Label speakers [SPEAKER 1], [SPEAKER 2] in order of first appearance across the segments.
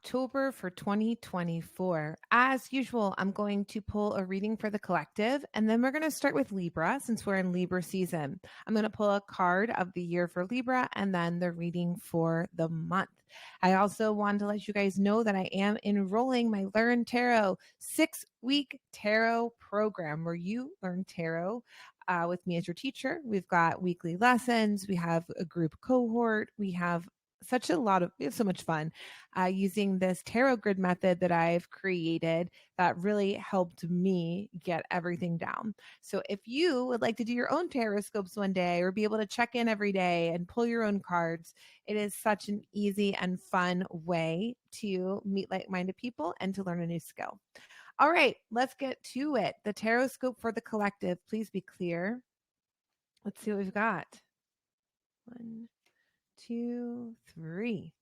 [SPEAKER 1] October for 2024. As usual, I'm going to pull a reading for the collective, and then we're going to start with Libra since we're in Libra season. I'm going to pull a card of the year for Libra and then the reading for the month. I also wanted to let you guys know that I am enrolling my Learn Tarot 6-week tarot program where you learn tarot with me as your teacher. We've got weekly lessons, we have a group cohort, we have so much fun using this tarot grid method that I've created that really helped me get everything down. So if you would like to do your own tarot scopes one day or be able to check in every day and pull your own cards, it is such an easy and fun way to meet like-minded people and to learn a new skill. All right, let's get to it. The tarot scope for the collective, please be clear. Let's see what we've got. 1, 2, 3.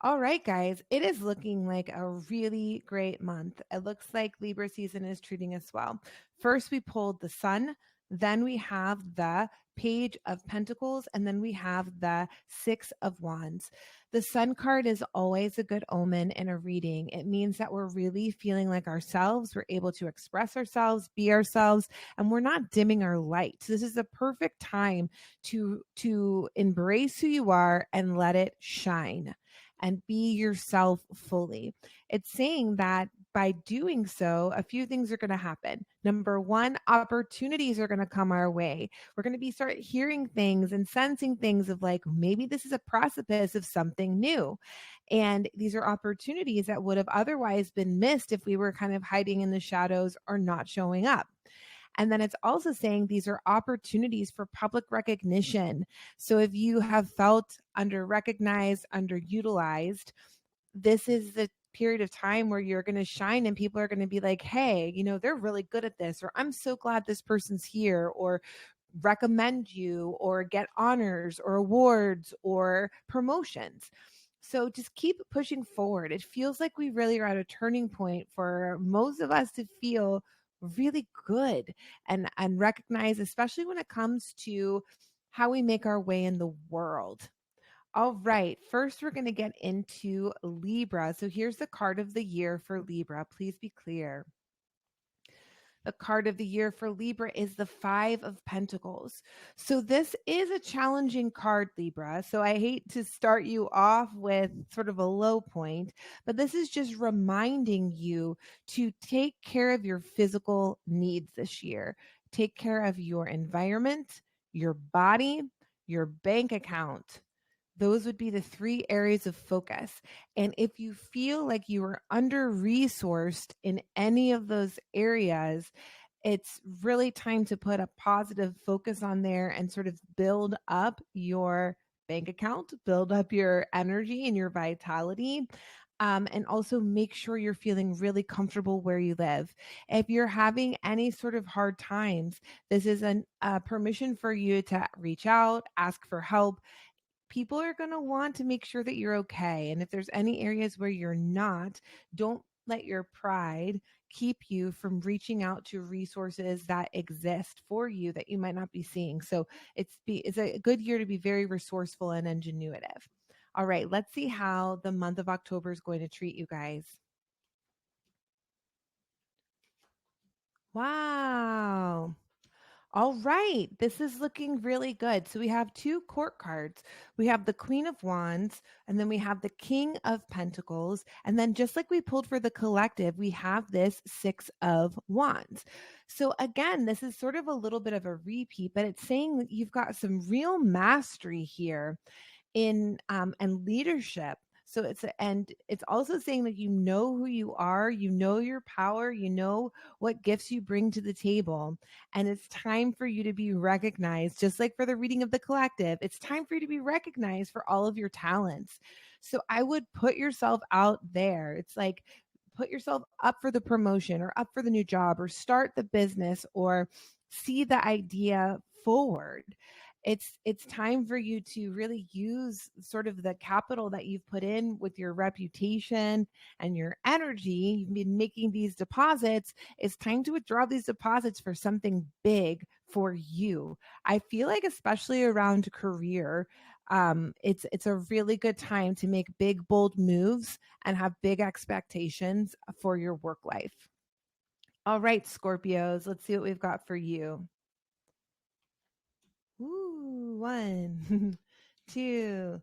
[SPEAKER 1] All right, guys, it is looking like a really great month. It looks like Libra season is treating us well. First, we pulled the Sun, then we have the Page of Pentacles, and then we have the Six of Wands. The Sun card is always a good omen in a reading. It means that we're really feeling like ourselves. We're able to express ourselves, be ourselves, and we're not dimming our light. So this is a perfect time to embrace who you are and let it shine and be yourself fully. It's saying that by doing so, a few things are going to happen. Number one, opportunities are going to come our way. We're going to start hearing things and sensing things of like, maybe this is a precipice of something new. And these are opportunities that would have otherwise been missed if we were kind of hiding in the shadows or not showing up. And then it's also saying these are opportunities for public recognition. So if you have felt under-recognized, underutilized, this is the period of time where you're going to shine and people are going to be like, hey, they're really good at this, or I'm so glad this person's here, or recommend you, or get honors or awards or promotions. So just keep pushing forward. It feels like we really are at a turning point for most of us to feel really good and recognize, especially when it comes to how we make our way in the world. All right, first we're going to get into Libra. So here's the card of the year for Libra. Please be clear. The card of the year for Libra is the Five of Pentacles. So this is a challenging card, Libra. So I hate to start you off with sort of a low point, but this is just reminding you to take care of your physical needs this year. Take care of your environment, your body, your bank account. Those would be the 3 areas of focus. And if you feel like you are under-resourced in any of those areas, it's really time to put a positive focus on there and sort of build up your bank account, build up your energy and your vitality. And also make sure you're feeling really comfortable where you live. If you're having any sort of hard times, this is a permission for you to reach out, ask for help. People are going to want to make sure that you're okay. And if there's any areas where you're not, don't let your pride keep you from reaching out to resources that exist for you that you might not be seeing. So it's a good year to be very resourceful and ingenuitive. All right, let's see how the month of October is going to treat you guys. Wow. All right, this is looking really good. So we have 2 court cards. We have the Queen of Wands, and then we have the King of Pentacles. And then just like we pulled for the collective, we have this 6 of Wands. So again, this is sort of a little bit of a repeat, but it's saying that you've got some real mastery here in and leadership. So it's also saying that you know who you are, you know your power, you know what gifts you bring to the table, and it's time for you to be recognized. Just like for the reading of the collective, it's time for you to be recognized for all of your talents. So I would put yourself out there. It's like put yourself up for the promotion or up for the new job or start the business or see the idea forward. It's time for you to really use sort of the capital that you've put in with your reputation and your energy. You've been making these deposits. It's time to withdraw these deposits for something big for you. I feel like especially around career, It's a really good time to make big, bold moves and have big expectations for your work life. All right, Scorpios, let's see what we've got for you. Ooh, 1, 2,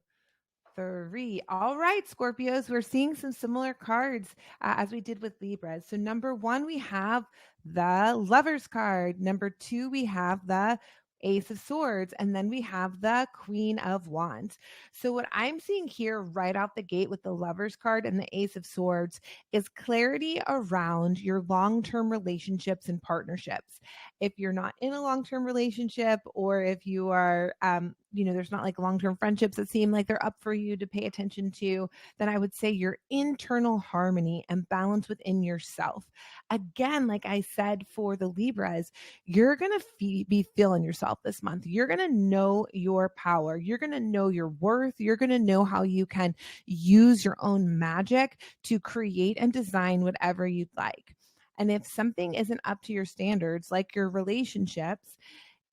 [SPEAKER 1] 3. All right, Scorpios, we're seeing some similar cards as we did with Libra. So number 1, we have the Lovers card. Number 2, we have the Ace of Swords, and then we have the Queen of Wands. So what I'm seeing here right out the gate with the Lovers card and the Ace of Swords is clarity around your long-term relationships and partnerships. If you're not in a long-term relationship, or if you are, there's not like long-term friendships that seem like they're up for you to pay attention to, then I would say your internal harmony and balance within yourself. Again, like I said, for the Libras, you're going to be feeling yourself this month. You're going to know your power. You're going to know your worth. You're going to know how you can use your own magic to create and design whatever you'd like. And if something isn't up to your standards, like your relationships,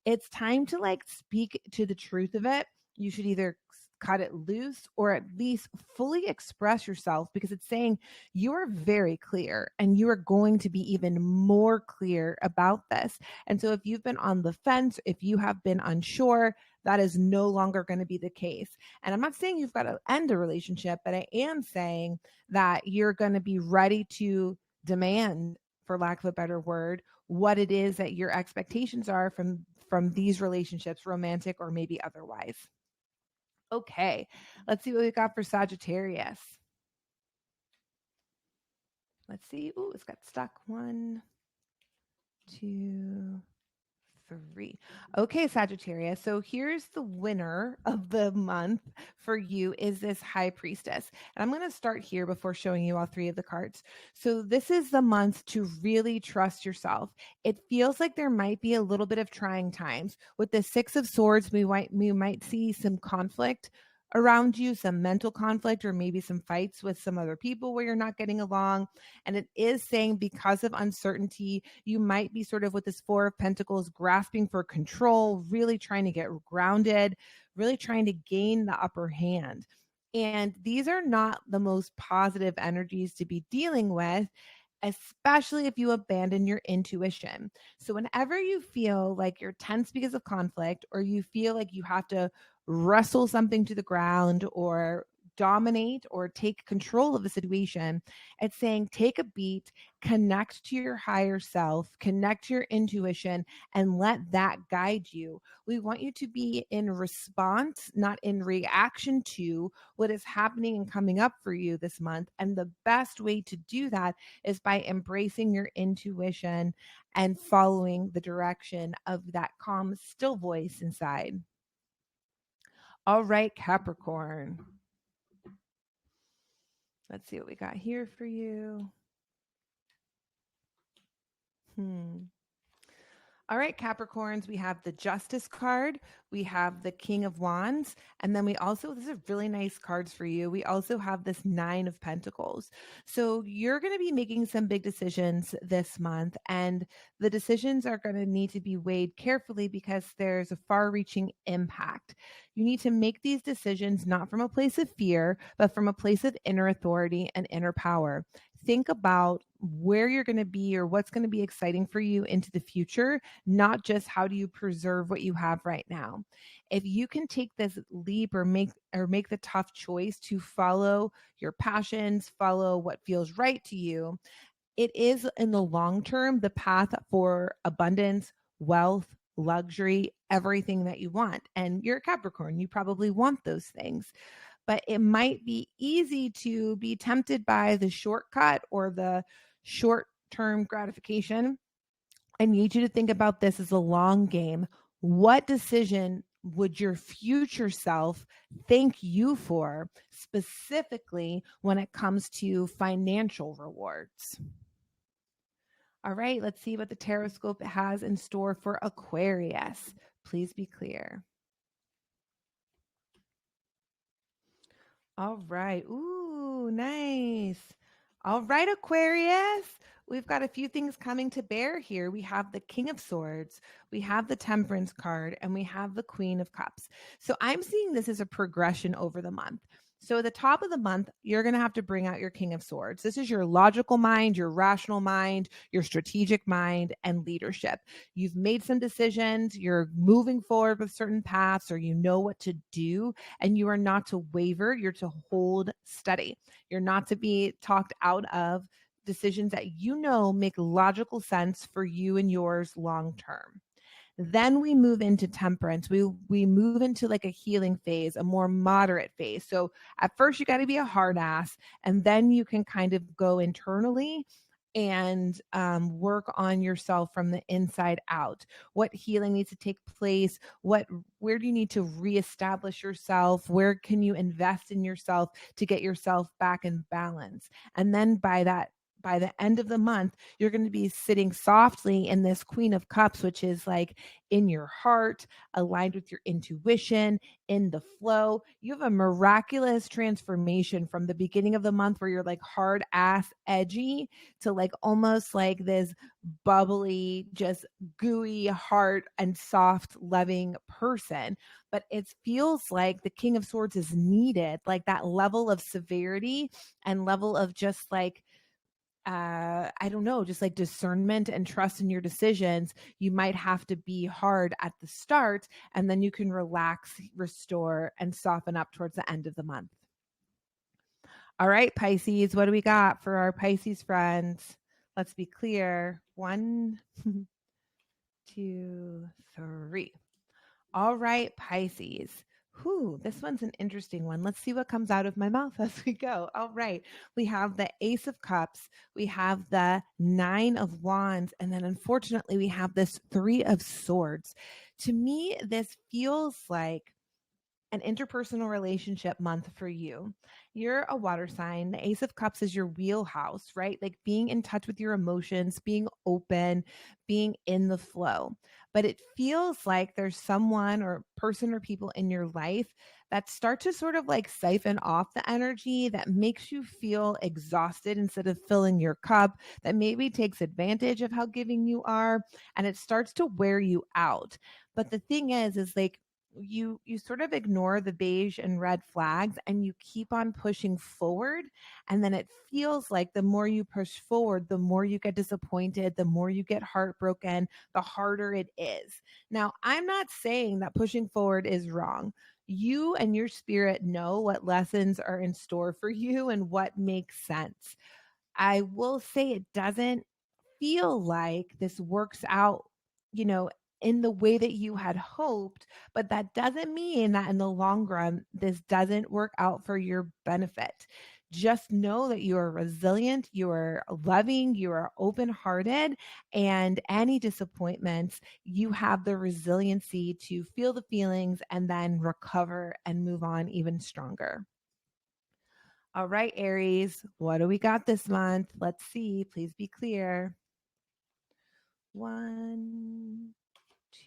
[SPEAKER 1] it's time to like speak to the truth of it. You should either cut it loose or at least fully express yourself, because it's saying you are very clear and you are going to be even more clear about this. And so if you've been on the fence, if you have been unsure, that is no longer going to be the case. And I'm not saying you've got to end a relationship, but I am saying that you're going to be ready to demand, for lack of a better word, what it is that your expectations are from these relationships, romantic or maybe otherwise. Okay, let's see what we got for Sagittarius. Let's see. Ooh, it's got stuck. 1, 2, 3. Okay, Sagittarius. So here's the winner of the month for you, is this High Priestess. And I'm going to start here before showing you all 3 of the cards. So this is the month to really trust yourself. It feels like there might be a little bit of trying times. With the 6 of Swords, we might see some conflict around you, some mental conflict, or maybe some fights with some other people where you're not getting along. And it is saying, because of uncertainty, you might be sort of with this 4 of Pentacles grasping for control, really trying to get grounded, really trying to gain the upper hand. And these are not the most positive energies to be dealing with, especially if you abandon your intuition. So whenever you feel like you're tense because of conflict, or you feel like you have to wrestle something to the ground or dominate or take control of a situation, it's saying take a beat, connect to your higher self, connect to your intuition, and let that guide you. We want you to be in response, not in reaction to what is happening and coming up for you this month. And the best way to do that is by embracing your intuition and following the direction of that calm, still voice inside. All right, Capricorn. Let's see what we got here for you. All right, Capricorns, we have the Justice card, we have the King of Wands, and then we also, these are really nice cards for you. We also have this 9 of Pentacles. So you're going to be making some big decisions this month, and the decisions are going to need to be weighed carefully because there's a far-reaching impact. You need to make these decisions not from a place of fear, but from a place of inner authority and inner power. Think about where you're going to be or what's going to be exciting for you into the future, not just how do you preserve what you have right now. If you can take this leap or make the tough choice to follow your passions, follow what feels right to you, it is in the long term the path for abundance, wealth, luxury, everything that you want. And you're a Capricorn, you probably want those things. But it might be easy to be tempted by the shortcut or the short-term gratification. I need you to think about this as a long game. What decision would your future self thank you for, specifically when it comes to financial rewards? All right, let's see what the Tarotscope has in store for Aquarius. Please be clear. All right. Ooh, nice. All right, Aquarius. We've got a few things coming to bear here. We have the King of Swords, we have the Temperance card, and we have the Queen of Cups. So I'm seeing this as a progression over the month. So at the top of the month, you're going to have to bring out your King of Swords. This is your logical mind, your rational mind, your strategic mind, and leadership. You've made some decisions, you're moving forward with certain paths, or you know what to do, and you are not to waver, you're to hold steady. You're not to be talked out of decisions that you know make logical sense for you and yours long term. Then we move into temperance. We move into like a healing phase, a more moderate phase. So at first you got to be a hard ass, and then you can kind of go internally and work on yourself from the inside out. What healing needs to take place? Where do you need to reestablish yourself? Where can you invest in yourself to get yourself back in balance? And then by the end of the month, you're going to be sitting softly in this Queen of Cups, which is like in your heart, aligned with your intuition, in the flow. You have a miraculous transformation from the beginning of the month where you're like hard ass edgy to like almost like this bubbly, just gooey heart and soft, loving person. But it feels like the King of Swords is needed, like that level of severity and level of just like I don't know, just like discernment and trust in your decisions. You might have to be hard at the start, and then you can relax, restore, and soften up towards the end of the month. All right, Pisces, what do we got for our Pisces friends? Let's be clear. 1, 2, 3. All right, Pisces. Whew, this one's an interesting one. Let's see what comes out of my mouth as we go. All right. We have the Ace of Cups. We have the 9 of Wands. And then unfortunately, we have this 3 of Swords. To me, this feels like an interpersonal relationship month for you. You're a water sign. The Ace of Cups is your wheelhouse, right? Like being in touch with your emotions, being open, being in the flow. But it feels like there's someone or person or people in your life that start to sort of like siphon off the energy that makes you feel exhausted instead of filling your cup, that maybe takes advantage of how giving you are, and it starts to wear you out. But the thing is like you sort of ignore the beige and red flags and you keep on pushing forward, and then it feels like the more you push forward, the more you get disappointed, the more you get heartbroken, the harder it is. Now, I'm not saying that pushing forward is wrong. You and your spirit know what lessons are in store for you and what makes sense. I will say it doesn't feel like this works out, you know, in the way that you had hoped, but that doesn't mean that in the long run, this doesn't work out for your benefit. Just know that you are resilient, you are loving, you are open hearted, and any disappointments, you have the resiliency to feel the feelings and then recover and move on even stronger. All right, Aries, what do we got this month? Let's see. Please be clear. 1,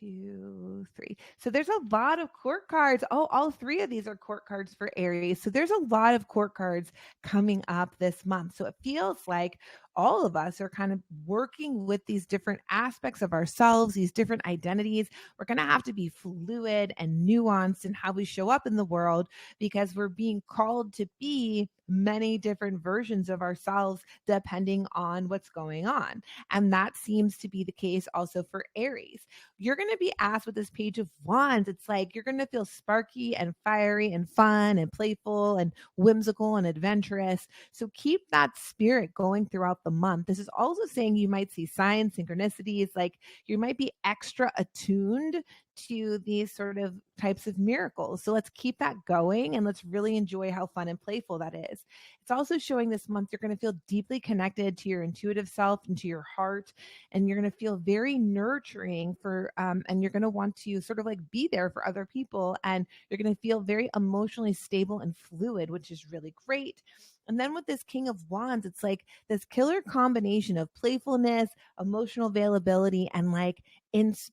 [SPEAKER 1] 2, 3. So there's a lot of court cards. Oh, all 3 of these are court cards for Aries. So there's a lot of court cards coming up this month. So it feels like all of us are kind of working with these different aspects of ourselves, these different identities. We're going to have to be fluid and nuanced in how we show up in the world because we're being called to be many different versions of ourselves depending on what's going on. And that seems to be the case also for Aries. You're going to be asked with this Page of Wands. It's like you're going to feel sparky and fiery and fun and playful and whimsical and adventurous. So keep that spirit going throughout the month. This is also saying you might see signs, synchronicities, like you might be extra attuned to these sort of types of miracles. So let's keep that going and let's really enjoy how fun and playful that is. It's also showing this month you're going to feel deeply connected to your intuitive self and to your heart, and you're going to feel very nurturing for and you're going to want to sort of like be there for other people, and you're going to feel very emotionally stable and fluid, which is really great. And then with this King of Wands, it's like this killer combination of playfulness, emotional availability, and like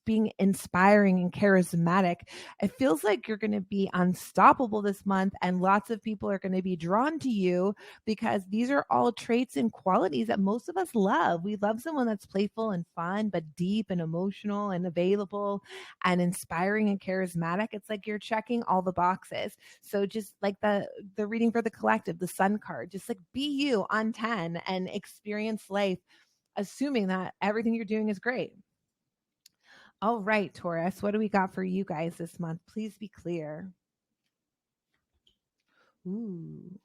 [SPEAKER 1] being inspiring and charismatic. It feels like you're going to be unstoppable this month, and lots of people are going to be drawn to you because these are all traits and qualities that most of us love. We love someone that's playful and fun, but deep and emotional and available and inspiring and charismatic. It's like you're checking all the boxes. So just like the reading for the collective, the sun card, just like be you on 10 and experience life, assuming that everything you're doing is great. All right, Taurus, what do we got for you guys this month? Please be clear. Ooh.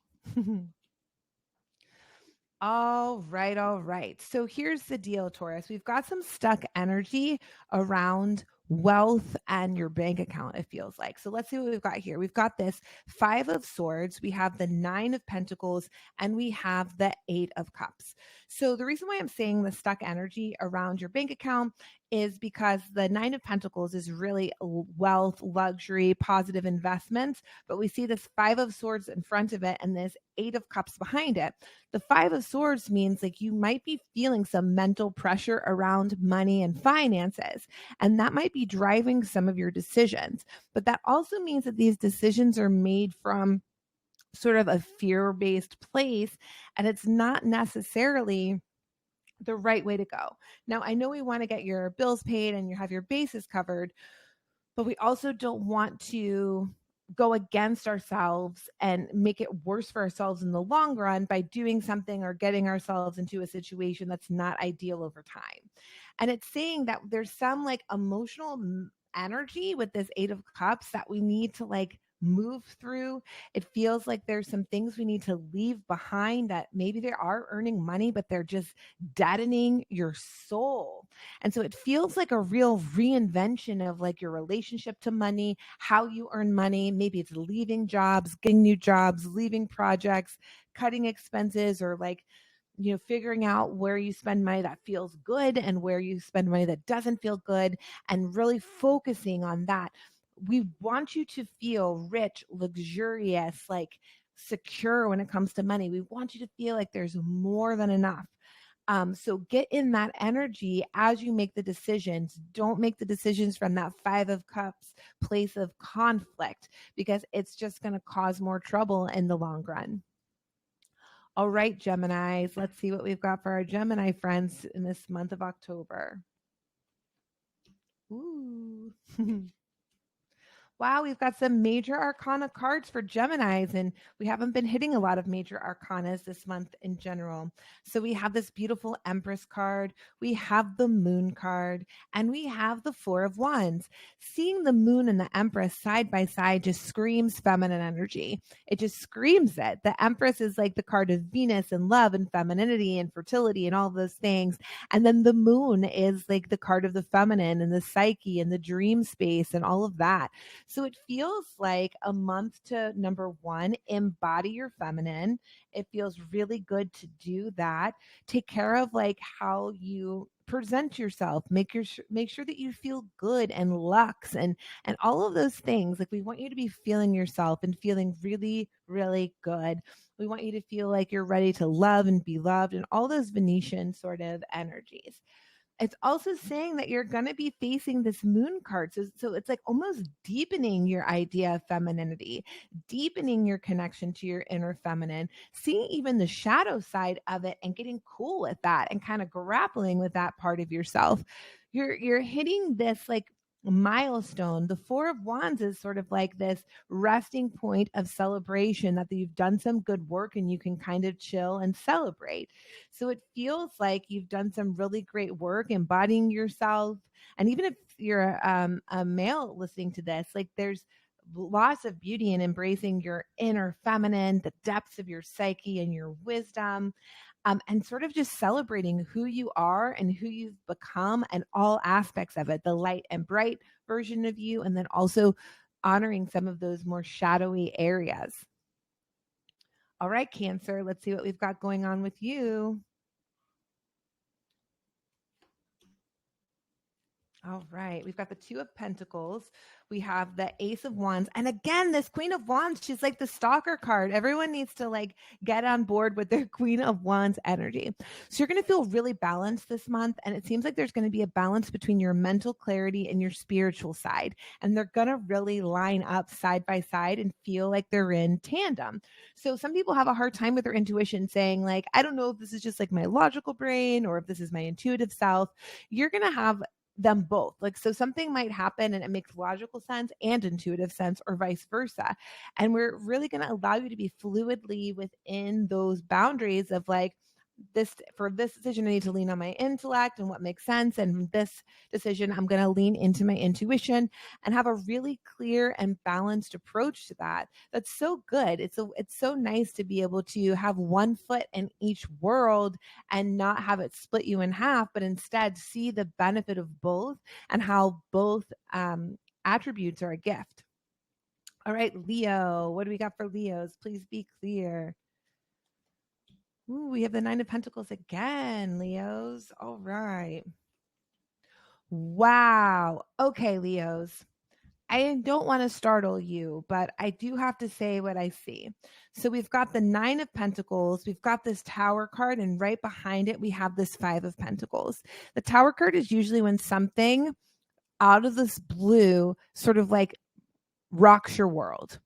[SPEAKER 1] All right, all right. So here's the deal, Taurus. We've got some stuck energy around wealth and your bank account, it feels like. So let's see what we've got here. We've got this 5 of Swords, we have the 9 of Pentacles, and we have the 8 of Cups. So the reason why I'm saying the stuck energy around your bank account is because the 9 of Pentacles is really wealth, luxury, positive investments, but we see this 5 of Swords in front of it and this 8 of Cups behind it. The 5 of Swords means like you might be feeling some mental pressure around money and finances, and that might be driving some of your decisions. But that also means that these decisions are made from sort of a fear-based place, and it's not necessarily the right way to go. Now, I know we want to get your bills paid and you have your bases covered, but we also don't want to go against ourselves and make it worse for ourselves in the long run by doing something or getting ourselves into a situation that's not ideal over time. And it's saying that there's some like emotional energy with this 8 of Cups that we need to like move through. It feels like there's some things we need to leave behind that maybe they are earning money, but they're just deadening your soul. And so it feels like a real reinvention of like your relationship to money, how you earn money. Maybe it's leaving jobs, getting new jobs, leaving projects, cutting expenses, or like, you know, figuring out where you spend money that feels good and where you spend money that doesn't feel good, and really focusing on that. We want you to feel rich, luxurious, like secure when it comes to money. We want you to feel like there's more than enough. So get in that energy as you make the decisions. Don't make the decisions from that 5 of Cups place of conflict, because it's just going to cause more trouble in the long run. All right, Geminis, let's see what we've got for our Gemini friends in this month of October. Ooh. Wow, we've got some major arcana cards for Geminis, and we haven't been hitting a lot of major arcanas this month in general. So we have this beautiful Empress card, we have the Moon card, and we have the 4 of Wands. Seeing the Moon and the Empress side by side just screams feminine energy. It just screams it. The Empress is like the card of Venus and love and femininity and fertility and all those things. And then the Moon is like the card of the feminine and the psyche and the dream space and all of that. So it feels like a month to, number 1, embody your feminine. It feels really good to do that. Take care of like how you present yourself. Make sure that you feel good and luxe and all of those things. Like we want you to be feeling yourself and feeling really, really good. We want you to feel like you're ready to love and be loved and all those Venetian sort of energies. It's also saying that you're going to be facing this Moon card. So it's like almost deepening your idea of femininity, deepening your connection to your inner feminine, seeing even the shadow side of it and getting cool with that and kind of grappling with that part of yourself. You're hitting this like milestone. The 4 of Wands is sort of like this resting point of celebration, that you've done some good work and you can kind of chill and celebrate. So it feels like you've done some really great work embodying yourself. And even if you're a male listening to this, like there's lots of beauty in embracing your inner feminine, the depths of your psyche and your wisdom, and sort of just celebrating who you are and who you've become and all aspects of it, the light and bright version of you, and then also honoring some of those more shadowy areas. All right, Cancer, let's see what we've got going on with you. All right. We've got the Two of Pentacles. We have the Ace of Wands. And again, this Queen of Wands, she's like the stalker card. Everyone needs to like get on board with their Queen of Wands energy. So you're going to feel really balanced this month. And it seems like there's going to be a balance between your mental clarity and your spiritual side. And they're going to really line up side by side and feel like they're in tandem. So some people have a hard time with their intuition saying like, I don't know if this is just like my logical brain or if this is my intuitive self. You're going to have them both. Like, so something might happen and it makes logical sense and intuitive sense, or vice versa. And we're really going to allow you to be fluidly within those boundaries of like, for this decision, I need to lean on my intellect and what makes sense. And this decision, I'm going to lean into my intuition and have a really clear and balanced approach to that. That's so good. It's so nice to be able to have one foot in each world and not have it split you in half, but instead see the benefit of both and how both attributes are a gift. All right, Leo, what do we got for Leos? Please be clear. Ooh, we have the Nine of Pentacles again, Leos. All right. Wow. Okay, Leos. I don't want to startle you, but I do have to say what I see. So we've got the Nine of Pentacles, we've got this Tower card, and right behind it, we have this Five of Pentacles. The Tower card is usually when something out of this blue sort of like rocks your world.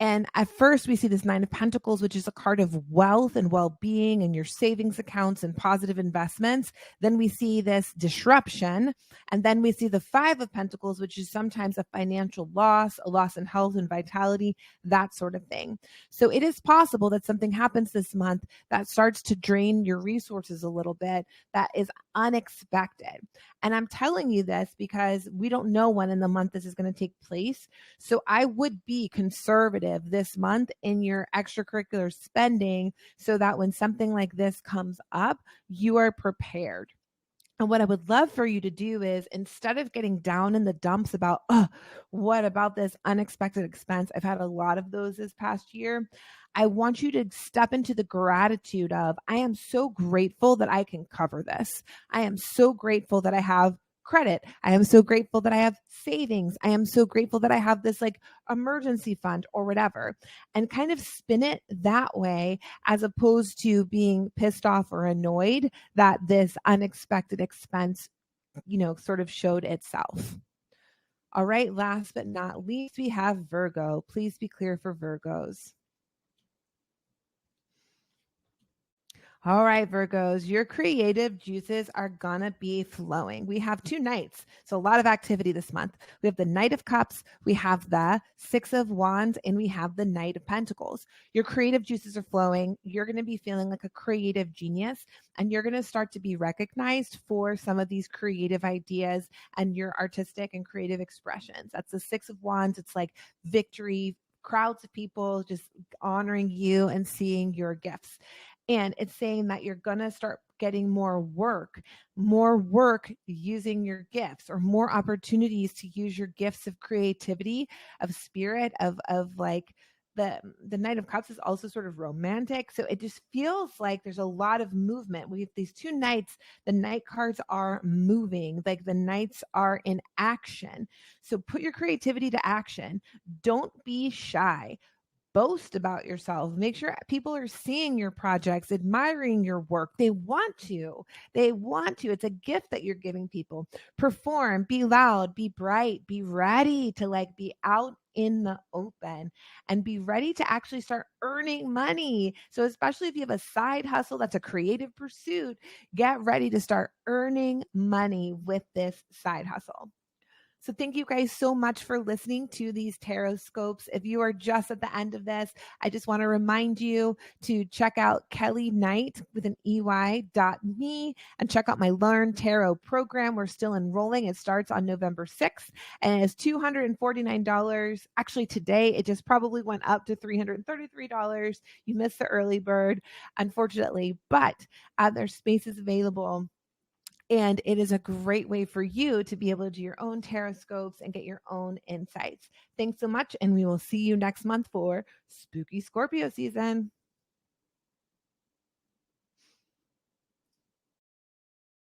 [SPEAKER 1] And at first, we see this Nine of Pentacles, which is a card of wealth and well-being and your savings accounts and positive investments. Then we see this disruption. And then we see the Five of Pentacles, which is sometimes a financial loss, a loss in health and vitality, that sort of thing. So it is possible that something happens this month that starts to drain your resources a little bit, that is unexpected. And I'm telling you this because we don't know when in the month this is going to take place. So I would be conservative this month in your extracurricular spending so that when something like this comes up, you are prepared. And what I would love for you to do is, instead of getting down in the dumps about, oh, what about this unexpected expense? I've had a lot of those this past year. I want you to step into the gratitude of, I am so grateful that I can cover this. I am so grateful that I have credit. I am so grateful that I have savings. I am so grateful that I have this like emergency fund or whatever, and kind of spin it that way, as opposed to being pissed off or annoyed that this unexpected expense, sort of showed itself. All right. Last but not least, we have Virgo. Please be clear for Virgos. All right, Virgos, your creative juices are going to be flowing. We have 2 nights, so a lot of activity this month. We have the Knight of Cups, we have the Six of Wands, and we have the Knight of Pentacles. Your creative juices are flowing. You're going to be feeling like a creative genius, and you're going to start to be recognized for some of these creative ideas and your artistic and creative expressions. That's the Six of Wands. It's like victory, crowds of people just honoring you and seeing your gifts. And it's saying that you're going to start getting more work using your gifts, or more opportunities to use your gifts of creativity, of spirit, of like the Knight of Cups is also sort of romantic. So it just feels like there's a lot of movement. We have these 2 nights. The night cards are moving, like the knights are in action. So put your creativity to action. Don't be shy. Boast about yourself. Make sure people are seeing your projects, admiring your work. They want to. It's a gift that you're giving people. Perform, be loud, be bright, be ready to like be out in the open and be ready to actually start earning money. So especially if you have a side hustle that's a creative pursuit, get ready to start earning money with this side hustle. So thank you guys so much for listening to these tarot scopes. If you are just at the end of this, I just want to remind you to check out Kelley Knight with an EY.me and check out my Learn Tarot program. We're still enrolling. It starts on November 6th and it's $249. Actually, today it just probably went up to $333. You missed the early bird, unfortunately, but there's spaces available. And it is a great way for you to be able to do your own tarot scopes and get your own insights. Thanks so much. And we will see you next month for Spooky Scorpio season.